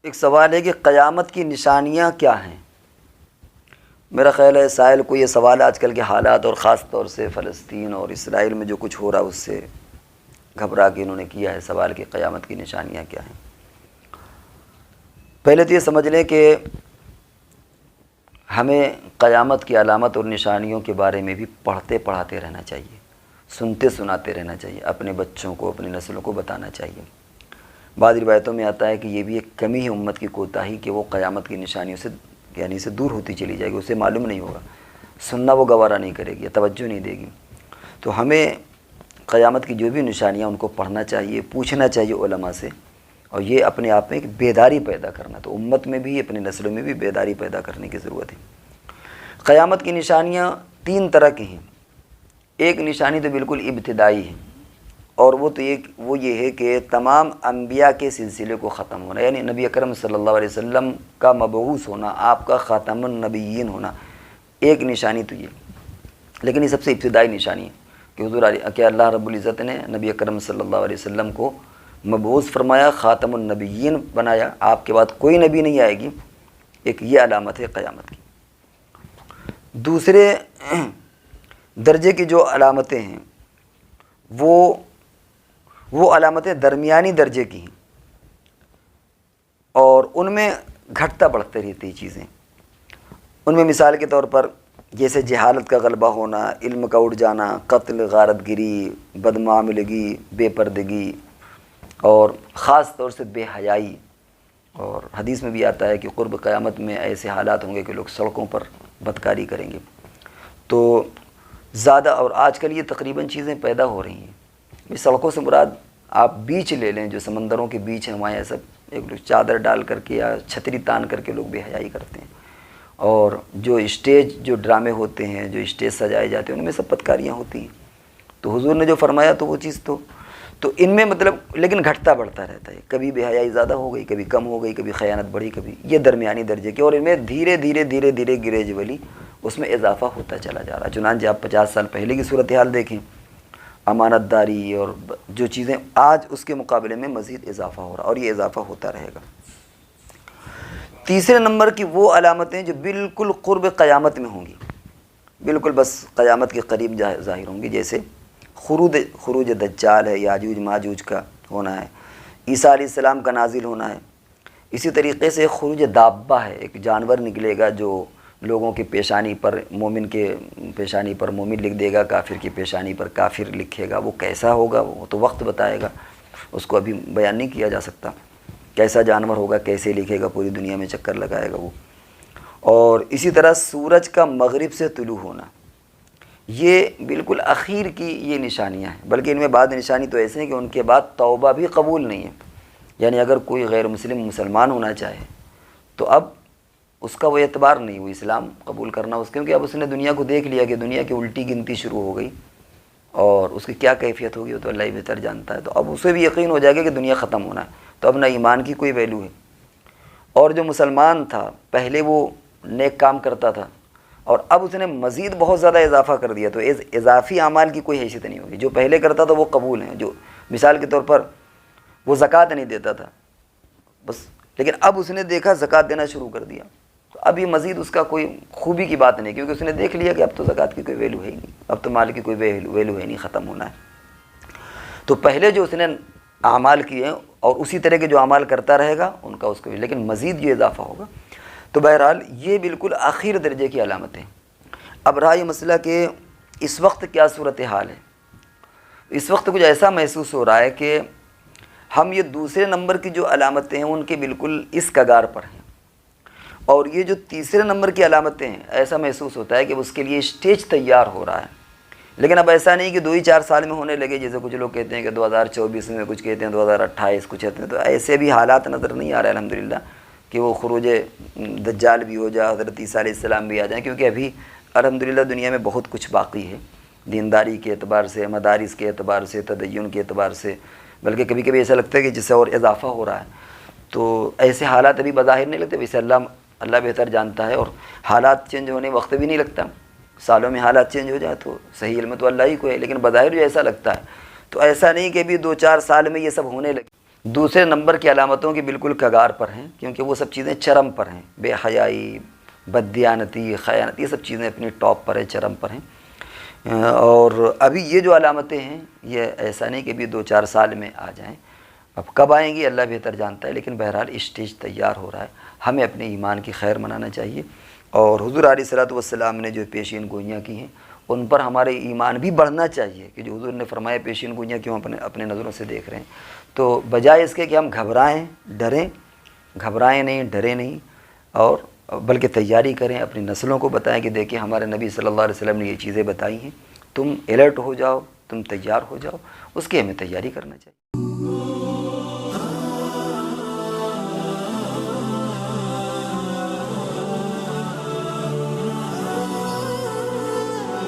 ایک سوال ہے کہ قیامت کی نشانیاں کیا ہیں؟ میرا خیال ہے سائل کو یہ سوال آج کل کے حالات اور خاص طور سے فلسطین اور اسرائیل میں جو کچھ ہو رہا ہے اس سے گھبرا کے انہوں نے کیا ہے سوال کہ قیامت کی نشانیاں کیا ہیں۔ پہلے تو یہ سمجھ لیں کہ ہمیں قیامت کی علامت اور نشانیوں کے بارے میں بھی پڑھتے پڑھاتے رہنا چاہیے، سنتے سناتے رہنا چاہیے، اپنے بچوں کو اپنی نسلوں کو بتانا چاہیے۔ بعض روایتوں میں آتا ہے کہ یہ بھی ایک کمی ہے امت کی کوتاہی کہ وہ قیامت کی نشانیوں سے یعنی سے دور ہوتی چلی جائے گی، اسے معلوم نہیں ہوگا، سننا وہ گوارہ نہیں کرے گی، توجہ نہیں دے گی۔ تو ہمیں قیامت کی جو بھی نشانیاں ان کو پڑھنا چاہیے، پوچھنا چاہیے علماء سے، اور یہ اپنے آپ میں ایک بیداری پیدا کرنا، تو امت میں بھی اپنی نسلوں میں بھی بیداری پیدا کرنے کی ضرورت ہے۔ قیامت کی نشانیاں تین طرح کی ہیں۔ ایک نشانی تو بالکل ابتدائی ہے، اور وہ یہ ہے کہ تمام انبیاء کے سلسلے کو ختم ہونا، یعنی نبی اکرم صلی اللہ علیہ وسلم کا مبعوث ہونا، آپ کا خاتم النبیین ہونا، ایک نشانی تو یہ۔ لیکن یہ سب سے ابتدائی نشانی ہے کہ کہ اللہ رب العزت نے نبی اکرم صلی اللہ علیہ وسلم کو مبعوث فرمایا، خاتم النبیین بنایا، آپ کے بعد کوئی نبی نہیں آئے گی، ایک یہ علامت ہے قیامت کی۔ دوسرے درجے کی جو علامتیں ہیں وہ علامتیں درمیانی درجے کی ہیں، اور ان میں گھٹتا بڑھتے رہتی چیزیں۔ ان میں مثال کے طور پر جیسے جہالت کا غلبہ ہونا، علم کا اٹھ جانا، قتل، غارت گری، بدمعاملگی، بے پردگی، اور خاص طور سے بے حیائی۔ اور حدیث میں بھی آتا ہے کہ قرب قیامت میں ایسے حالات ہوں گے کہ لوگ سڑکوں پر بدکاری کریں گے۔ تو زیادہ، اور آج کل یہ تقریباً چیزیں پیدا ہو رہی ہیں۔ اس سڑکوں سے مراد آپ بیچ لے لیں، جو سمندروں کے بیچ ہیں ہمارے یہاں سب ایک لوگ چادر ڈال کر کے یا چھتری تان کر کے لوگ بے حیائی کرتے ہیں، اور جو اسٹیج جو ڈرامے ہوتے ہیں، جو اسٹیج سجائے جاتے ہیں، ان میں سب بدکاریاں ہوتی ہیں۔ تو حضور نے جو فرمایا تو وہ چیز تو ان میں مطلب لیکن گھٹتا بڑھتا رہتا ہے، کبھی بے حیائی زیادہ ہو گئی، کبھی کم ہو گئی، کبھی خیانت بڑھی، کبھی یہ درمیانی درجے کی، اور ان میں دھیرے دھیرے گریجولی اس میں اضافہ ہوتا چلا جا رہا ہے۔ چنانچہ آپ 50 سال پہلے کی صورتحال دیکھیں، امانت داری اور جو چیزیں، آج اس کے مقابلے میں مزید اضافہ ہو رہا، اور یہ اضافہ ہوتا رہے گا۔ تیسرے نمبر کی وہ علامتیں جو بالکل قرب قیامت میں ہوں گی، بالکل بس قیامت کے قریب ظاہر ہوں گی، جیسے خروج دجال ہے، یاجوج ماجوج کا ہونا ہے، عیسیٰ علیہ السلام کا نازل ہونا ہے۔ اسی طریقے سے خروج دابہ ہے، ایک جانور نکلے گا جو لوگوں کی پیشانی پر، مومن کے پیشانی پر مومن لکھ دے گا، کافر کی پیشانی پر کافر لکھے گا۔ وہ کیسا ہوگا وہ تو وقت بتائے گا، اس کو ابھی بیان نہیں کیا جا سکتا، کیسا جانور ہوگا، کیسے لکھے گا، پوری دنیا میں چکر لگائے گا وہ۔ اور اسی طرح سورج کا مغرب سے طلوع ہونا، یہ بالکل اخیر کی یہ نشانیاں ہیں، بلکہ ان میں بعض نشانی تو ایسے ہیں کہ ان کے بعد توبہ بھی قبول نہیں ہے۔ یعنی اگر کوئی غیر مسلمان ہونا چاہے تو اب اس کا وہ اعتبار نہیں، وہ اسلام قبول کرنا اس کیونکہ اب اس نے دنیا کو دیکھ لیا کہ دنیا کی الٹی گنتی شروع ہو گئی، اور اس کی کیا کیفیت ہوگی وہ تو اللہ ہی بہتر جانتا ہے۔ تو اب اسے بھی یقین ہو جائے گا کہ دنیا ختم ہونا ہے، تو اب نہ ایمان کی کوئی ویلیو ہے۔ اور جو مسلمان تھا پہلے وہ نیک کام کرتا تھا، اور اب اس نے مزید بہت زیادہ اضافہ کر دیا، تو اضافی اعمال کی کوئی حیثیت نہیں ہوگی۔ جو پہلے کرتا تھا وہ قبول ہیں، جو مثال کے طور پر وہ زکوٰۃ نہیں دیتا تھا بس، لیکن اب اس نے دیکھا زکوٰۃ دینا شروع کر دیا، تو اب یہ مزید اس کا کوئی خوبی کی بات نہیں، کیونکہ اس نے دیکھ لیا کہ اب تو زکوٰۃ کی کوئی ویلیو ہے ہی نہیں، اب تو مال کی کوئی ویلیو ہے نہیں، ختم ہونا ہے۔ تو پہلے جو اس نے اعمال کیے ہیں اور اسی طرح کے جو اعمال کرتا رہے گا ان کا اس کو بھی، لیکن مزید جو اضافہ ہوگا۔ تو بہرحال یہ بالکل آخر درجے کی علامتیں۔ اب رہا یہ مسئلہ کہ اس وقت کیا صورتحال ہے۔ اس وقت کچھ ایسا محسوس ہو رہا ہے کہ ہم یہ دوسرے نمبر کی جو علامتیں ہیں ان کے بالکل اس کگار پر ہیں، اور یہ جو تیسرے نمبر کی علامتیں ہیں ایسا محسوس ہوتا ہے کہ اس کے لیے اسٹیج تیار ہو رہا ہے۔ لیکن اب ایسا نہیں کہ 2 ہی 4 سال میں ہونے لگے، جیسے کچھ لوگ کہتے ہیں کہ 2024 میں، کچھ کہتے ہیں 2028، کچھ کہتے ہیں، تو ایسے بھی حالات نظر نہیں آ رہے الحمدللہ کہ وہ خروج دجال بھی ہو جائے، حضرت عیسیٰ علیہ السلام بھی آ جائیں، کیونکہ ابھی الحمدللہ دنیا میں بہت کچھ باقی ہے، دینداری کے اعتبار سے، مدارس کے اعتبار سے، تدین کے اعتبار سے، بلکہ کبھی کبھی ایسا لگتا ہے کہ جس سے اور اضافہ ہو رہا ہے۔ تو ایسے حالات ابھی بظاہر نہیں لگتے، ویسے اللہ بہتر جانتا ہے، اور حالات چینج ہونے وقت بھی نہیں لگتا، سالوں میں حالات چینج ہو جائے تو صحیح علم تو اللہ ہی کو ہے، لیکن بظاہر جو ایسا لگتا ہے تو ایسا نہیں کہ ابھی 2-4 سال میں یہ سب ہونے لگے۔ دوسرے نمبر کی علامتوں کی بالکل کگار پر ہیں، کیونکہ وہ سب چیزیں چرم پر ہیں، بے حیائی، بددیانتی، خیانت، یہ سب چیزیں اپنی ٹاپ پر ہیں، چرم پر ہیں۔ اور ابھی یہ جو علامتیں ہیں یہ ایسا نہیں کہ ابھی 2-4 سال میں آ جائیں، اب کب آئیں گی اللہ بہتر جانتا ہے، لیکن بہرحال اسٹیج تیار ہو رہا ہے، ہمیں اپنے ایمان کی خیر منانا چاہیے۔ اور حضور علیہ الصلوۃ والسلام نے جو پیشین گوئیاں کی ہیں ان پر ہمارے ایمان بھی بڑھنا چاہیے، کہ جو حضور نے فرمایا پیشین گوئیاں کیوں اپنے نظروں سے دیکھ رہے ہیں، تو بجائے اس کے کہ ہم گھبرائیں نہیں، ڈریں نہیں، اور بلکہ تیاری کریں، اپنی نسلوں کو بتائیں کہ دیکھیں ہمارے نبی صلی اللہ علیہ وسلم نے یہ چیزیں بتائی ہیں، تم الرٹ ہو جاؤ، تم تیار ہو جاؤ، اس کی ہمیں تیاری کرنا چاہیے۔